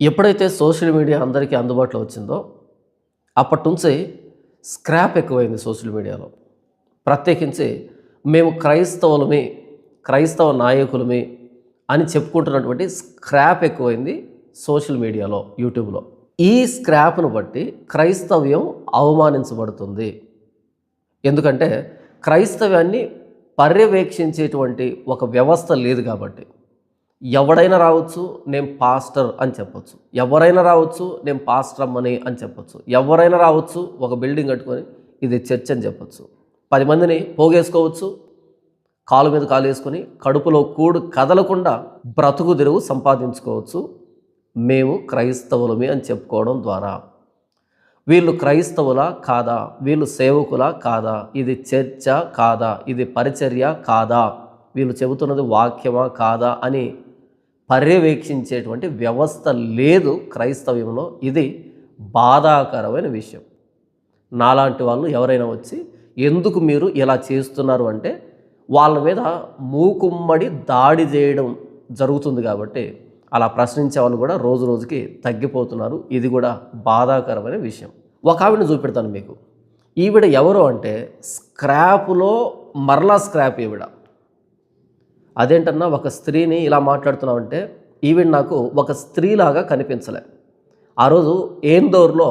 ఎప్పుడైతే social media అందరికీ అందుబాటులో వచ్చిందో అప్పటి నుంచి స్క్రాప్ ఎక్కువైంది సోషల్ మీడియాలో. ప్రత్యేకించి మేము క్రైస్తవులమే, క్రైస్తవ నాయకులమే అని చెప్పుకుంటున్నటువంటి స్క్రాప్ ఎక్కువైంది సోషల్ మీడియాలో, యూట్యూబ్లో. ఈ స్క్రాప్ను బట్టి క్రైస్తవ్యం అవమానించబడుతుంది. ఎందుకంటే క్రైస్తవ్యాన్ని పర్యవేక్షించేటువంటి ఒక వ్యవస్థ లేదు కాబట్టి. ఎవడైనా రావచ్చు నేను పాస్టర్ అని చెప్పొచ్చు, ఎవరైనా రావచ్చు నేను పాస్టర్ అమ్మని అని చెప్పొచ్చు, ఎవరైనా రావచ్చు ఒక బిల్డింగ్ కట్టుకొని ఇది చర్చ్ అని చెప్పొచ్చు, 10 మందిని పోగేసుకోవచ్చు, కాలు మీద కాలు వేసుకొని కడుపులో కూడు కదలకుండా బ్రతుకు తెరువు సంపాదించుకోవచ్చు మేము క్రైస్తవులమే అని చెప్పుకోవడం ద్వారా. వీళ్ళు క్రైస్తవులా కాదా, వీళ్ళు సేవకులా కాదా, ఇది చర్చ కాదా, ఇది పరిచర్య కాదా, వీళ్ళు చెబుతున్నది వాక్యమా కాదా అని పర్యవేక్షించేటువంటి వ్యవస్థ లేదు క్రైస్తవ్యంలో. ఇది బాధాకరమైన విషయం. నాలాంటి వాళ్ళు ఎవరైనా వచ్చి ఎందుకు మీరు ఇలా చేస్తున్నారు అంటే వాళ్ళ మీద మూకుమ్మడి దాడి చేయడం జరుగుతుంది కాబట్టి అలా ప్రశ్నించే వాళ్ళు కూడా రోజు రోజుకి తగ్గిపోతున్నారు. ఇది కూడా బాధాకరమైన విషయం. ఒక ఆవిడని చూపెడతాను మీకు. ఈవిడ ఎవరు అంటే స్క్రాప్లో మరలా స్క్రాప్ ఈవిడ. అదేంటన్నా ఒక స్త్రీని ఇలా మాట్లాడుతున్నామంటే ఈవిడ నాకు ఒక స్త్రీలాగా కనిపించలే. ఆ రోజు ఏందోర్లో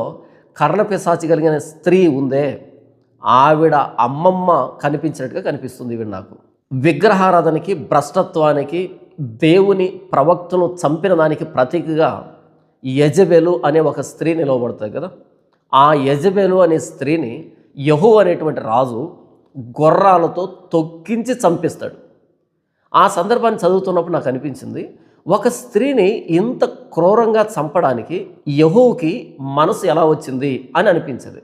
కర్ణపిశాచి కలిగిన స్త్రీ ఉందే, ఆవిడ అమ్మమ్మ కనిపించినట్టుగా కనిపిస్తుంది ఈవిడ నాకు. విగ్రహారాధనకి, భ్రష్టత్వానికి, దేవుని ప్రవక్తను చంపిన దానికి ప్రతీకగా యెజబెలు అనే ఒక స్త్రీ నిలవబడుతుంది కదా. ఆ యెజబెలు అనే స్త్రీని యెహూ అనేటువంటి రాజు గుర్రాలతో తొక్కించి చంపిస్తాడు. ఆ సందర్భాన్ని చదువుతున్నప్పుడు నాకు అనిపించింది, ఒక స్త్రీని ఇంత క్రూరంగా చంపడానికి యెహూకి మనసు ఎలా వచ్చింది అని అనిపించింది.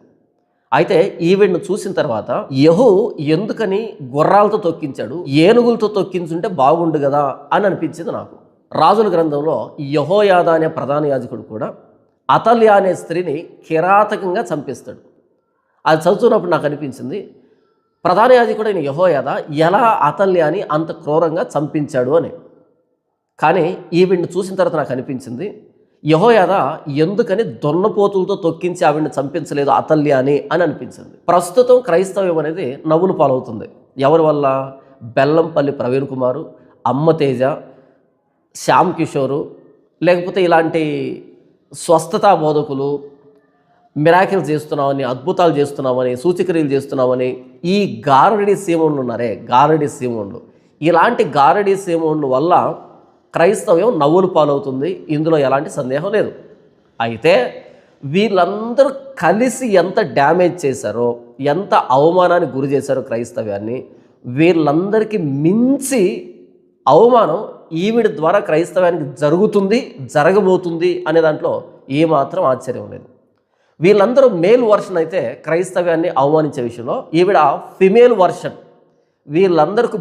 అయితే ఈవిడ్ని చూసిన తర్వాత యెహూ ఎందుకని గుర్రాలతో తొక్కించాడు, ఏనుగులతో తొక్కించుంటే బాగుండు కదా అని అనిపించింది నాకు. రాజుల గ్రంథంలో యెహోయాదా అనే ప్రధాన యాజకుడు కూడా అతల్యా అనే స్త్రీని కిరాతకంగా చంపిస్తాడు. అది చదువుతున్నప్పుడు నాకు అనిపించింది, ప్రధాన యాజకుడు అయిన యెహోయాదా ఎలా అతల్యాని అంత క్రూరంగా చంపించాడు అని. కానీ ఈవిడ్ని చూసిన తర్వాత నాకు అనిపించింది, యెహోయాదా ఎందుకని దొన్నపోతులతో తొక్కించి ఆవిడ్ని చంపించలేదు అతల్యాని అని అనిపించింది. ప్రస్తుతం క్రైస్తవ్యం అనేది నవ్వులు పాలవుతుంది. ఎవరి వల్ల? బెల్లంపల్లి ప్రవీణ్ కుమారు, అమ్మతేజ, శ్యామ్ కిషోరు, లేకపోతే ఇలాంటి స్వస్థతా బోధకులు, మిరాకిల్స్ చేస్తున్నామని, అద్భుతాలు చేస్తున్నామని, సూచక్రియలు చేస్తున్నామని ఈ గారడి సీమోన్లు ఉన్నారే, గారడి సీమోన్లు, ఇలాంటి గారడి సీమోన్ల వల్ల క్రైస్తవ్యం నవ్వులు పాలవుతుంది. ఇందులో ఎలాంటి సందేహం లేదు. అయితే వీళ్ళందరూ కలిసి ఎంత డ్యామేజ్ చేశారో, ఎంత అవమానానికి గురి చేశారో క్రైస్తవ్యాన్ని, వీళ్ళందరికీ మించి అవమానం ఈవిడ ద్వారా క్రైస్తవానికి జరగబోతుంది అనే దాంట్లో ఏమాత్రం ఆశ్చర్యం లేదు. వీళ్ళందరూ మేల్ వర్షన్ అయితే క్రైస్తవ్యాన్ని అవమానించే విషయంలో ఈవిడ ఫిమేల్ వర్షన్. వీళ్ళందరికీ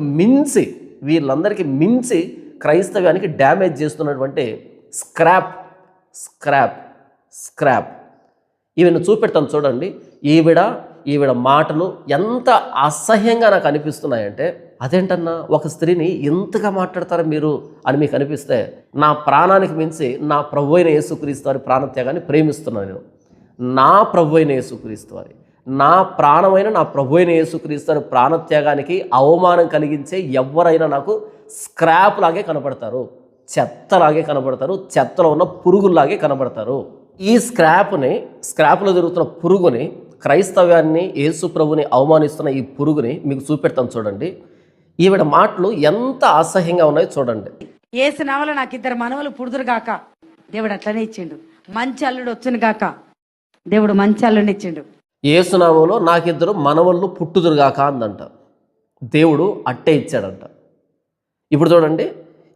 మించి క్రైస్తవ్యానికి డ్యామేజ్ చేస్తున్నటువంటి స్క్రాప్ ఈవిడని చూపెడతాను చూడండి. ఈవిడ మాటలు ఎంత అసహ్యంగా నాకు అనిపిస్తున్నాయంటే, అదేంటన్నా ఒక స్త్రీని ఎంతగా మాట్లాడతారు మీరు అని మీకు అనిపిస్తే, నా ప్రాణానికి మించి నా ప్రభు అయిన యేసుక్రీస్తు వారి ప్రాణత్యాగాన్ని ప్రేమిస్తున్నాను నేను. నా ప్రభు అయిన యేసుక్రీస్తు వారి, నా ప్రాణమైన నా ప్రభు అయిన యేసుక్రీస్తు వారి ప్రాణత్యాగానికి అవమానం కలిగించే ఎవరైనా నాకు స్క్రాప్ లాగే కనబడతారు, చెత్తలాగే కనబడతారు, చెత్తలో ఉన్న పురుగుల్లాగే కనబడతారు. ఈ స్క్రాప్లో జరుగుతున్న పురుగుని, క్రైస్తవ్యాన్ని, యేసు ప్రభుని అవమానిస్తున్న ఈ పురుగుని మీకు చూపెడతాను చూడండి. ఈవిడ మాటలు ఎంత అసహ్యంగా ఉన్నాయో చూడండి. యేసు నామములో నాకు 2 మనవలు పుడుదురు గాక, దేవుడు అట్లనే ఇచ్చిండు. మంచి అల్లుడు వచ్చును గాక, దేవుడు మంచి అల్లుడిని ఇచ్చిండు. యేసు నామములో నాకు 2 మనవళ్ళు పుట్టుదురు గాక అందంట. దేవుడు అట్టే ఇచ్చాడంట. ఇప్పుడు చూడండి,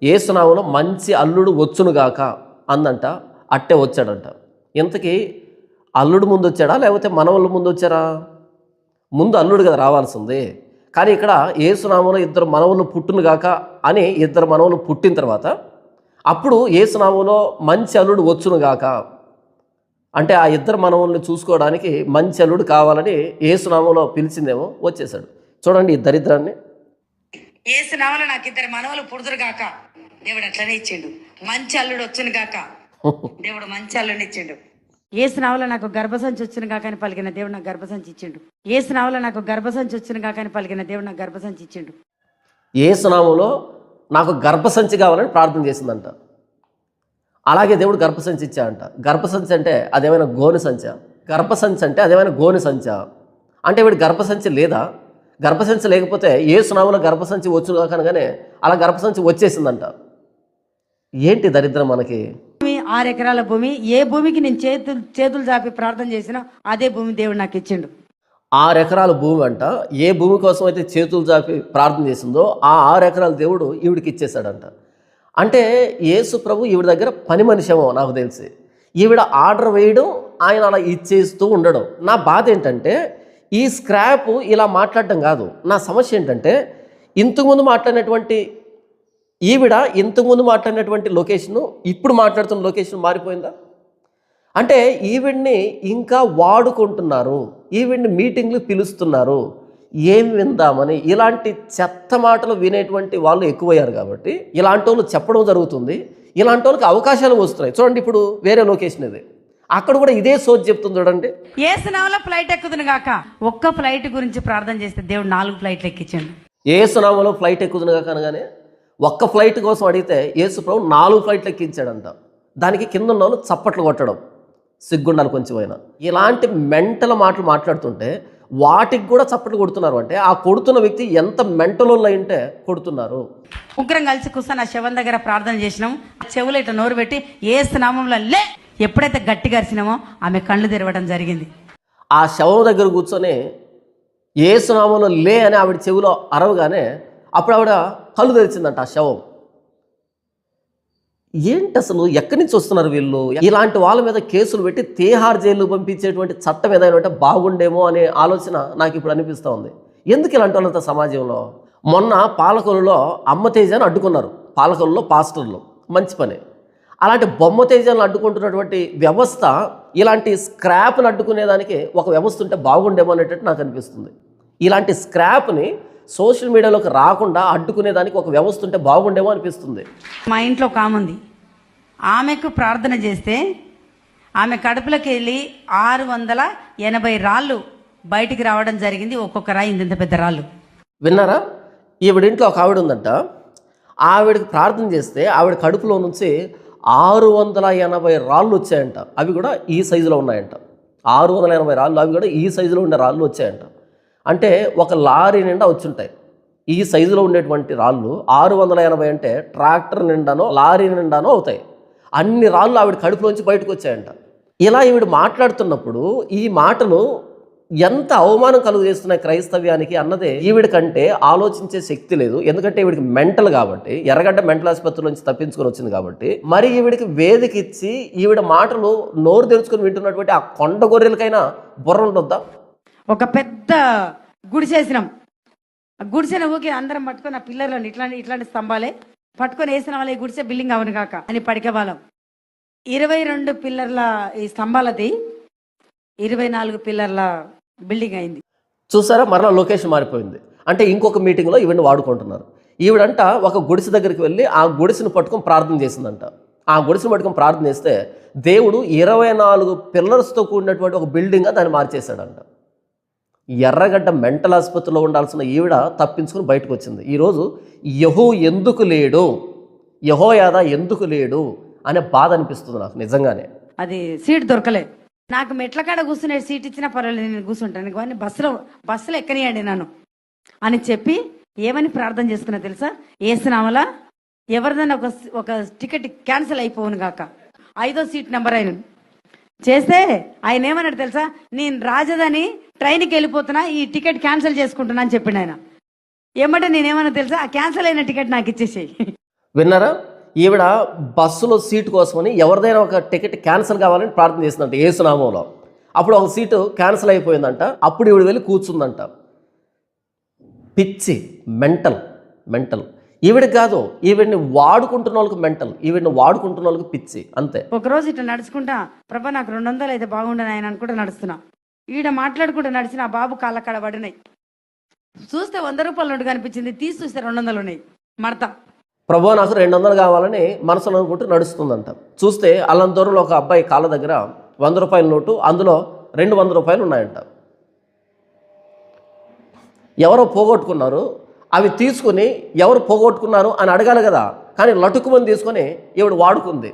యేసు నామములో మంచి అల్లుడు వచ్చును గాక అందంట, అట్టే వచ్చాడంట. ఇంతకీ అల్లుడు ముందు వచ్చాడా లేకపోతే మనవళ్ళు ముందు వచ్చారా? ముందు అల్లుడు కదా రావాల్సింది. కానీ ఇక్కడ యేసునామంలో 2 మనవలు పుట్టును గాక అని 2 మనవలు పుట్టిన తర్వాత అప్పుడు యేసునామంలో మంచి అల్లుడు వచ్చును గాక అంటే ఆ 2 మనవల్ని చూసుకోవడానికి మంచి అల్లుడు కావాలని యేసునామంలో పిలిచిందేమో, వచ్చేసాడు. చూడండి ఈ దరిద్రాన్ని. యేసునామంలో నాకు 2 మనవలు పుడుదురు గాక, దేవుడు అట్లనే ఇచ్చిండు. మంచి అల్లుడు వచ్చును గాక. దేవుడు మంచి అల్లుని ఇచ్చిండు. ఏసునావలో నాకు గర్భసంచి వచ్చిన కాకని పలికిన దేవుడు నాకు గర్భసంచి ఇచ్చిండు. ఏసునావలో నాకు గర్భసంచి వచ్చిన కాకని పలికిన దేవుడు నాకు గర్భసంచి ఇచ్చిండు. యేసునామములో నాకు గర్భసంచి కావాలని ప్రార్థన చేసిందంట. అలాగే దేవుడు గర్భసంచి ఇచ్చాడంట. గర్భసంచి అంటే అదేమైనా గోని సంచా? గర్భసంచి అంటే అదేమైనా గోని సంచా? అంటే వీడు గర్భసంచి లేదా? గర్భసంచి లేకపోతే యేసునామములో గర్భసంచి వచ్చుగా కనుకనే అలా గర్భసంచి వచ్చేసిందంట. ఏంటి దరిద్రం మనకి? 6 ఎకరాల భూమి, ఏ భూమికి నేను చేతులు చాపి ప్రార్థన చేసినా అదే భూమి దేవుడు నాకు ఇచ్చిండు. 6 ఎకరాల భూమి అంట. ఏ భూమి కోసం అయితే చేతులు చాపి ప్రార్థన చేసిందో ఆ 6 ఎకరాల దేవుడు ఈవిడికి ఇచ్చేశాడంట. అంటే యేసు ప్రభు ఈవిడ దగ్గర పని మనిషేమో నాకు తెలిసి. ఈవిడ ఆర్డర్ వేయడం, ఆయన అలా ఇచ్చేస్తూ ఉండడం. నా బాధ ఏంటంటే ఈ స్క్రాప్ ఇలా మాట్లాడడం కాదు. నా సమస్య ఏంటంటే ఇంతకుముందు మాట్లాడినటువంటి ఈవిడ ఇంతకుముందు మాట్లాడినటువంటి లొకేషను ఇప్పుడు మాట్లాడుతున్న లొకేషన్ మారిపోయిందా? అంటే ఈవిడ్ని ఇంకా వాడుకుంటున్నారు, ఈవిడ్ని మీటింగ్లు పిలుస్తున్నారు ఏం విందామని. ఇలాంటి చెత్త మాటలు వినేటువంటి వాళ్ళు ఎక్కువయ్యారు కాబట్టి ఇలాంటి వాళ్ళు చెప్పడం జరుగుతుంది. ఇలాంటి వాళ్ళకి అవకాశాలు వస్తున్నాయి. చూడండి, ఇప్పుడు వేరే లొకేషన్ ఇది, అక్కడ కూడా ఇదే సోచ్ చెప్తుంది చూడండి. ఏసునామలో ఫ్లైట్ ఎక్కుదును గాక. ఒక్క ఫ్లైట్ గురించి ప్రార్థన చేస్తే దేవుడు 4 ఫ్లైట్లు ఎక్కించండు. యేసునామములో ఫ్లైట్ ఎక్కుదును కాక అనగానే ఒక్క ఫ్లైట్ కోసం అడిగితే యేసు ప్రభు 4 ఫ్లైట్లు ఎక్కించాడంట. దానికి కింద ఉన్న వాళ్ళు చప్పట్లు కొట్టడం సిగ్గుండాలి కొంచెం అయినా. ఇలాంటి మెంటల్ మాటలు మాట్లాడుతుంటే వాటికి కూడా చప్పట్లు కొడుతున్నారు. అంటే ఆ కొడుతున్న వ్యక్తి ఎంత మెంటల్ అయింటే కొడుతున్నారు. ముగ్గురం కలిసి కూర్చొని ఆ శవం దగ్గర ప్రార్థన చేసినాం. చెవులు ఇట్లా నోరు పెట్టి ఏసునామంలో లే ఎప్పుడైతే గట్టిగా అరిచినామో ఆమె కళ్ళు తెరవడం జరిగింది. ఆ శవం దగ్గర కూర్చొని యేసునామంలో లే అని ఆవిడ చెవిలో అరవగానే అప్పుడు ఆవిడ కళ్ళు తెరిచిందంట ఆ శవం. ఏంటి అసలు, ఎక్కడి నుంచి వస్తున్నారు వీళ్ళు? ఇలాంటి వాళ్ళ మీద కేసులు పెట్టి తీహార్ జైలు పంపించేటువంటి చట్టం ఏదైనా ఉంటే బాగుండేమో అనే ఆలోచన నాకు ఇప్పుడు అనిపిస్తూ ఉంది. ఎందుకు ఇలాంటి వాళ్ళంతా సమాజంలో? మొన్న పాలకొల్లులో అమ్మ తేజాన్ని అడ్డుకున్నారు. పాలకొల్లులో పాస్టర్లు, మంచి పని. అలాంటి బొమ్మ తేజాలను అడ్డుకుంటున్నటువంటి వ్యవస్థ ఇలాంటి స్క్రాప్ని అడ్డుకునేదానికి ఒక వ్యవస్థ ఉంటే బాగుండేమో అనేటట్టు నాకు అనిపిస్తుంది. ఇలాంటి స్క్రాప్ని సోషల్ మీడియాలోకి రాకుండా అడ్డుకునేదానికి ఒక వ్యవస్థ ఉంటే బాగుండేమో అనిపిస్తుంది. మా ఇంట్లో ఒక ఆమె ఉంది. ఆమెకు ప్రార్థన చేస్తే ఆమె కడుపులోకి వెళ్ళి 680 రాళ్ళు బయటికి రావడం జరిగింది. ఒక్కొక్క రాయి ఇంత పెద్ద రాళ్ళు. విన్నారా? ఈవిడింట్లో ఒక ఆవిడ ఉందంట. ఆవిడకి ప్రార్థన చేస్తే ఆవిడ కడుపులో నుంచి 680 రాళ్ళు వచ్చాయంట. అవి కూడా ఈ సైజులో ఉన్నాయంట. 680 రాళ్ళు, అవి కూడా ఈ సైజులో ఉండే రాళ్ళు వచ్చాయంట. అంటే ఒక లారీ నిండా వచ్చుంటాయి ఈ సైజులో ఉండేటువంటి రాళ్ళు. 680 అంటే ట్రాక్టర్ నిండానో లారీ నిండానో అవుతాయి. అన్ని రాళ్ళు ఆవిడ కడుపులోంచి బయటకు వచ్చాయంట. ఇలా ఈవిడ మాట్లాడుతున్నప్పుడు ఈ మాటలు ఎంత అవమానం కలుగు చేస్తున్నాయి క్రైస్తవ్యానికి అన్నదే ఈవిడ కంటే ఆలోచించే శక్తి లేదు. ఎందుకంటే ఈవిడికి మెంటల్ కాబట్టి, ఎర్రగడ్డ మెంటల్ ఆసుపత్రి నుంచి తప్పించుకొని వచ్చింది కాబట్టి. మరి ఈవిడికి వేదిక ఇచ్చి ఈవిడ మాటలు నోరు తెరుచుకొని వింటున్నటువంటి ఆ కొండ గొర్రెలకైనా బుర్ర ఉంటుందా? ఒక పెద్ద గుడిసేసినాం. ఆ గుడిసెన ఊకి అందరం పట్టుకొని ఆ పిల్లర్లను ఇట్లాంటి స్తంభాలే పట్టుకొని వేసిన వాళ్ళ ఈ గుడిసె బిల్డింగ్ అవును కాక అని పడికే వాళ్ళం. 22 పిల్లర్ల ఈ స్తంభాలది 24 పిల్లర్ల బిల్డింగ్ అయింది. చూసారా, మరలా లొకేషన్ మారిపోయింది. అంటే ఇంకొక మీటింగ్లో ఇవన్నీ వాడుకుంటున్నారు. ఈవిడంట ఒక గుడిసె దగ్గరికి వెళ్ళి ఆ గుడిసెను పట్టుకొని ప్రార్థన చేసిందంట. ఆ గుడిసెను పట్టుకొని ప్రార్థన చేస్తే దేవుడు 24 పిల్లర్స్తో కూడినటువంటి ఒక బిల్డింగ్గా దాన్ని మార్చేశాడంట. ఎర్రగడ్డ మెంటల్ ఆసుపత్రిలో ఉండాల్సిన ఈవిడ తప్పించుకుని బయటకు వచ్చింది. ఈరోజు యెహూ ఎందుకు లేడు, యెహోయాదా ఎందుకు లేడు అనే బాధ అనిపిస్తుంది నాకు నిజంగానే. అది సీట్ దొరకలే. నాకు మెట్ల కాడ కూర్చునే సీట్ ఇచ్చినా పర్వాలేదు, నేను కూర్చుంటాను కానీ బస్సులో ఎక్కనియండి నన్ను అని చెప్పి ఏమని ప్రార్థన చేసుకున్నా తెలుసా? ఏసునామలా ఎవరిదైనా ఒక టికెట్ క్యాన్సిల్ అయిపోవును గాక. 5వ సీట్ నెంబర్ అయిన చేస్తే ఆయన ఏమన్నాడు తెలుసా? నేను రాజధాని ట్రైన్కి వెళ్ళిపోతున్నా, ఈ టికెట్ క్యాన్సిల్ చేసుకుంటున్నా అని చెప్పిండు ఆయన. ఏమంటే నేనేమన్నా తెలుసా? ఆ క్యాన్సిల్ అయిన టికెట్ నాకు ఇచ్చేసేయి. విన్నారా? ఈవిడ బస్సులో సీటు కోసమని ఎవరిదైనా ఒక టికెట్ క్యాన్సిల్ కావాలని ప్రార్థన చేసిందంట యేసునామంలో. అప్పుడు ఒక సీటు క్యాన్సిల్ అయిపోయిందంట. అప్పుడు ఈవిడ వెళ్ళి కూర్చుందంట. పిచ్చి, మెంటల్. ఈవిడికి కాదు, ఈవిడిని వాడుకుంటున్న వాళ్ళకి మెంటల్, ఈవిడిని వాడుకుంటున్న వాళ్ళకి పిచ్చి, అంతే. ఒకరోజు ఇట్లా నడుచుకుంటా, ప్రభా నాకు 200 అయితే బాగుండని ఆయన అనుకుంటా నడుస్తున్నా. ఈడ మాట్లాడుకుంటూ నడిచిన ఆ బాబు కాళ్ళ కాడ పడినాయి. చూస్తే 100 రూపాయల నోటు కనిపించింది, తీసి చూస్తే 200 ఉన్నాయి మడత. ప్రభు నాకు 200 కావాలని మనసులో అనుకుంటూ నడుస్తుందంట. చూస్తే అల్లం దూరంలో ఒక అబ్బాయి కాళ్ళ దగ్గర 100 రూపాయల నోటు, అందులో 200 రూపాయలు ఉన్నాయంట. ఎవరో పోగొట్టుకున్నారు, అవి తీసుకుని ఎవరు పోగొట్టుకున్నారు అని అడగాలి కదా, కానీ లటుకుమని తీసుకొని ఈవిడ వాడుకుంది.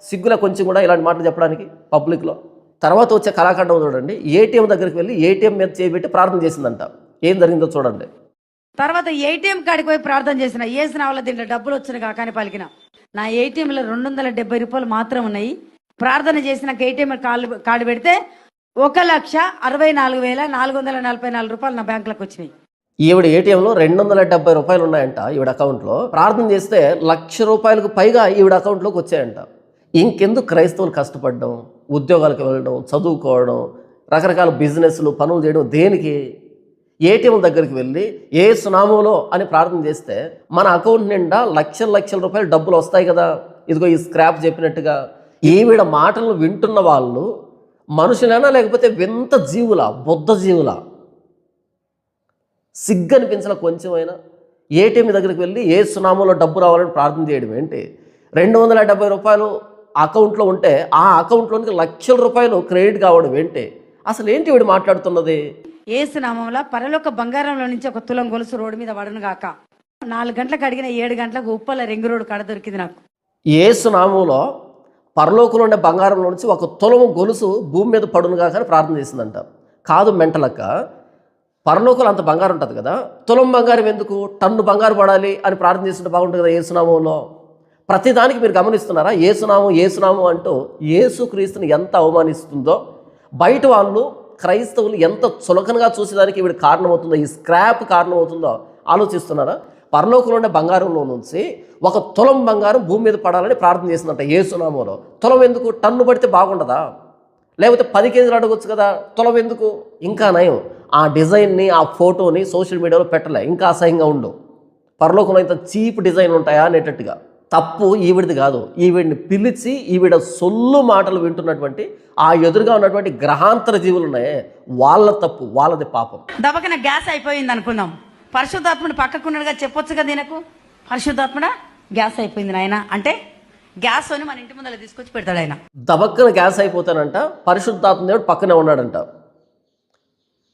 సిగ్గులా కొంచెం కూడా ఇలాంటి మాటలు చెప్పడానికి పబ్లిక్లో. తర్వాత వచ్చే కళాఖండం చూడండి, ఏటీఎం దగ్గరికి వెళ్ళి ఏటీఎం మీద చేయబెట్టి ప్రార్థన చేసిందంట. ఏం జరిగిందో చూడండి. తర్వాత ఏటీఎం కాడికి పోయి ప్రార్థన చేసిన, ఏసిన వాళ్ళ దీంట్లో డబ్బులు వచ్చిన కాకని పలికిన. నా ఏటీఎంలో 270 రూపాయలు మాత్రం ఉన్నాయి. ప్రార్థన చేసినాక ఏటీఎం కార్డు పెడితే 1,64,444 రూపాయలు నా బ్యాంకులకు వచ్చినాయి. ఈవిడ ఏటీఎంలో 270 రూపాయలు ఉన్నాయంట ఈవిడ అకౌంట్లో. ప్రార్థన చేస్తే 1,00,000 రూపాయలకు పైగా ఈవిడ అకౌంట్లోకి వచ్చాయంట. ఇంకెందుకు క్రైస్తవులు కష్టపడడం, ఉద్యోగాలకు వెళ్ళడం, చదువుకోవడం, రకరకాల బిజినెస్లు పనులు చేయడం దేనికి? ఏటీఎం దగ్గరికి వెళ్ళి యేసు నామములో అని ప్రార్థన చేస్తే మన అకౌంట్ నిండా లక్షల రూపాయలు డబ్బులు వస్తాయి కదా. ఇదిగో ఈ స్క్రాప్ చెప్పినట్టుగా ఈవిడ మాటలను వింటున్న వాళ్ళు మనుషులైనా లేకపోతే వింత జీవుల, బుద్ధ జీవుల? సిగ్గనిపించాల కొంచెమైనా? ఏటీఎం దగ్గరికి వెళ్ళి యేసు నామములో డబ్బు రావాలని ప్రార్థన చేయడం ఏంటి? 270 రూపాయలు అకౌంట్లో ఉంటే ఆ అకౌంట్లోనికి 1,00,000 రూపాయలు క్రెడిట్ కావడం ఏంటి? అసలు ఏంటి వీడు మాట్లాడుతున్నది? యేసు నామములో పరలోక బంగారంలో నుంచి ఒక తులం గొలుసు రోడ్డు మీద పడను గాక. 4 గంటలకు అడిగిన 7 గంటలకు ఉప్పల రింగు రోడ్డు కడ దొరికింది నాకు. యేసు నామములో పరలోకంలో ఉండే బంగారంలో నుంచి ఒక తులము గొలుసు భూమి మీద పడును కాక అని ప్రార్థన చేసిందంట. కాదు మెంటలక్క, పరలోకంలో అంత బంగారం ఉంటుంది కదా, తులం బంగారం ఎందుకు, టన్ను బంగారు పడాలి అని ప్రార్థన చేస్తుంటే బాగుంటుంది కదా యేసునామంలో. ప్రతిదానికి మీరు గమనిస్తున్నారా? ఏసునామం అంటూ యేసుక్రీస్తుని ఎంత అవమానిస్తుందో, బయట వాళ్ళు క్రైస్తవులు ఎంత చులకనగా చూసేదానికి వీడు కారణమవుతుందో, ఈ స్క్రాప్ కారణమవుతుందో ఆలోచిస్తున్నారా? పరలోకంలో ఉండే బంగారంలో నుంచి ఒక తులం బంగారం భూమి మీద పడాలని ప్రార్థన చేసిందంట యేసునామంలో. తులం ఎందుకు? టన్ను పడితే బాగుండదా? లేకపోతే 10 కేజీలు అడగొచ్చు కదా, తులం ఎందుకు? ఇంకా నయం, ఆ డిజైన్ని, ఆ ఫోటోని సోషల్ మీడియాలో పెట్టలే, ఇంకా అసహ్యంగా ఉండు. పరలోకంలో ఇంత చీప్ డిజైన్ ఉంటాయా అనేటట్టుగా. తప్పు ఈవిడిది కాదు, ఈవిడిని పిలిచి ఈవిడ సొల్లు మాటలు వింటున్నటువంటి ఆ ఎదురుగా ఉన్నటువంటి గ్రహాంతర జీవులు ఉన్నాయే, వాళ్ళ తప్పు, వాళ్ళది పాపం. దబకన గ్యాస్ అయిపోయింది అనుకుందాం, పరిశుద్ధాత్ముడు పక్కకున్నాడుగా చెప్పొచ్చు కదా దీనకు, పరిశుద్ధాత్ముడా గ్యాస్ అయిపోయింది నాయన అంటే గ్యాస్ అని మన ఇంటి ముందర తీసుకొచ్చి పెడతాడు ఆయన. దబక్కన గ్యాస్ అయిపోతానంట, పరిశుద్ధాత్మ దేవుడు పక్కనే ఉన్నాడంట.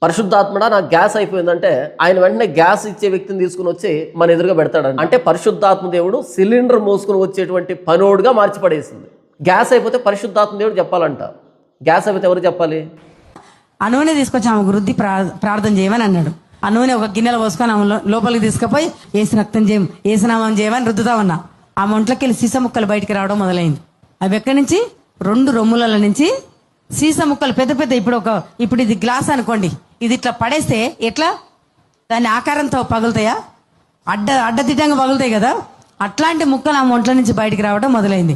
పరిశుద్ధాత్మడా నాకు గ్యాస్ అయిపోయిందంటే ఆయన వెంటనే గ్యాస్ ఇచ్చే వ్యక్తిని తీసుకుని వచ్చి మన ఎదురుగా పెడతాడంట. అంటే పరిశుద్ధాత్మ దేవుడు సిలిండర్ మోసుకుని వచ్చేటువంటి పనోడుగా మార్చిపడేసింది. గ్యాస్ అయిపోతే పరిశుద్ధాత్మ దేవుడు చెప్పాలంట, గ్యాస్ అయిపోతే ఎవరు చెప్పాలి? ఆ నూనె తీసుకొచ్చి ఆమె వృద్ధి ప్రార్థన చేయమని అన్నాడు. ఆ నూనె ఒక గిన్నెలో పోసుకొని ఆమె లోపలికి తీసుకుపోయి ఏసు రక్తం చేయం, ఏసునామం చేయమని రుద్దుతా ఉన్నా. ఆమె ఒంట్లోకి వెళ్ళి సీసా ముక్కలు బయటికి రావడం మొదలైంది. అవి ఎక్కడి నుంచి? 2 రొమ్ముల నుంచి సీసా ముక్కలు పెద్ద పెద్ద. ఇప్పుడు ఇది గ్లాస్ అనుకోండి, ఇది ఇట్లా పడేస్తే ఎట్లా దాని ఆకారంతో పగులుతాయా? అడ్డదిడ్డంగా పగులుతాయి కదా, అట్లాంటి ముక్కలు ఆమె ఒంట్ల నుంచి బయటికి రావడం మొదలైంది.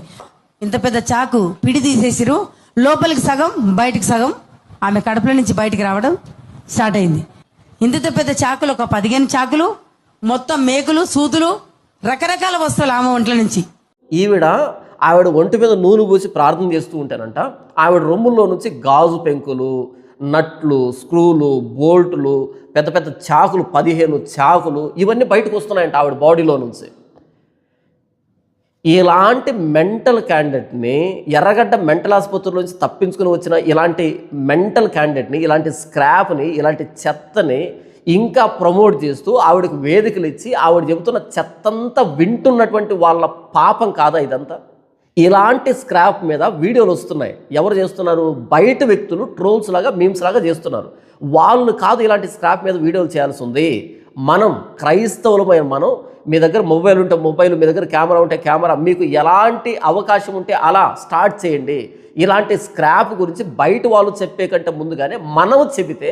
ఇంత పెద్ద చాకు పిడి తీసేసిరు, లోపలికి సగం బయటికి సగం ఆమె కడుపుల నుంచి బయటికి రావడం స్టార్ట్ అయింది. ఇంత పెద్ద చాకులు, ఒక 15 చాకులు, మొత్తం మేకులు, సూదులు, రకరకాల వస్తువులు ఆమె ఒంట్ల నుంచి. ఆవిడ ఒంటి మీద నూనె పూసి ప్రార్థన చేస్తూ ఉంటానంట. ఆవిడ రొమ్ముల్లో నుంచి గాజు పెంకులు, నట్లు, స్క్రూలు, బోల్టులు, పెద్ద పెద్ద చాకులు, 15 చాకులు, ఇవన్నీ బయటకు వస్తున్నాయంట ఆవిడ బాడీలో నుంచి. ఇలాంటి మెంటల్ క్యాండిడేట్ని, ఎర్రగడ్డ మెంటల్ ఆసుపత్రిలోంచి తప్పించుకుని వచ్చిన ఇలాంటి మెంటల్ క్యాండిడేట్ని, ఇలాంటి స్క్రాప్ని, ఇలాంటి చెత్తని ఇంకా ప్రమోట్ చేస్తూ ఆవిడకి వేదికలు ఇచ్చి ఆవిడ చెబుతున్న చెత్తంతా వింటున్నటువంటి వాళ్ళ పాపం కాదా ఇదంతా? ఇలాంటి స్క్రాప్ మీద వీడియోలు వస్తున్నాయి. ఎవరు చేస్తున్నారు? బయట వ్యక్తులు ట్రోల్స్ లాగా, మీమ్స్ లాగా చేస్తున్నారు. వాళ్ళు కాదు ఇలాంటి స్క్రాప్ మీద వీడియోలు చేయాల్సి ఉంది. మనం క్రైస్తవులమైన మనం, మీ దగ్గర మొబైల్ ఉంటే మొబైల్, మీ దగ్గర కెమెరా ఉంటే కెమెరా, మీకు ఎలాంటి అవకాశం ఉంటే అలా స్టార్ట్ చేయండి. ఇలాంటి స్క్రాప్ గురించి బయట వాళ్ళు చెప్పే కంటే ముందుగానే మనం చెబితే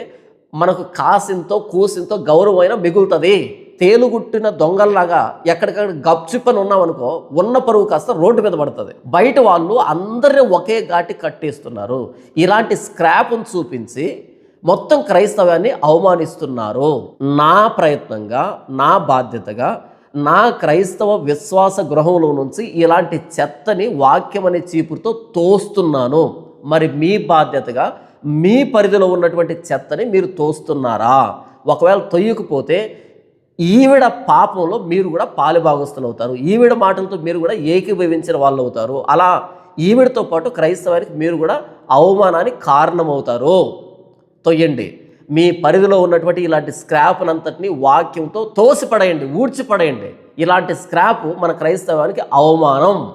మనకు కాసింతో కూసింతో గౌరవమైన మిగులుతుంది. తేలుగుట్టిన దొంగల్లాగా ఎక్కడికక్కడ గప్చిప్పని ఉన్నామనుకో, ఉన్న పరువు కాస్త రోడ్డు మీద పడుతుంది. బయట వాళ్ళు అందరినీ ఒకే ఘాటి కట్టేస్తున్నారు. ఇలాంటి స్క్రాప్ను చూపించి మొత్తం క్రైస్తవాన్ని అవమానిస్తున్నారు. నా ప్రయత్నంగా, నా బాధ్యతగా, నా క్రైస్తవ విశ్వాస గృహంలో నుంచి ఇలాంటి చెత్తని వాక్యం అనే చీపురుతో తోస్తున్నాను. మరి మీ బాధ్యతగా మీ పరిధిలో ఉన్నటువంటి చెత్తని మీరు తోస్తున్నారా? ఒకవేళ తొయ్యకపోతే ఈవిడ పాపంలో మీరు కూడా పాలుభాగస్తులు అవుతారు. ఈవిడ మాటలతో మీరు కూడా ఏకీభవించిన వాళ్ళు అవుతారు. అలా ఈవిడతో పాటు క్రైస్తవానికి మీరు కూడా అవమానానికి కారణమవుతారు. తొయ్యండి. మీ పరిధిలో ఉన్నటువంటి ఇలాంటి స్క్రాప్నంతటిని వాక్యంతో తోసిపడేయండి, ఊడ్చిపడేయండి. ఇలాంటి స్క్రాప్ మన క్రైస్తవానికి అవమానం.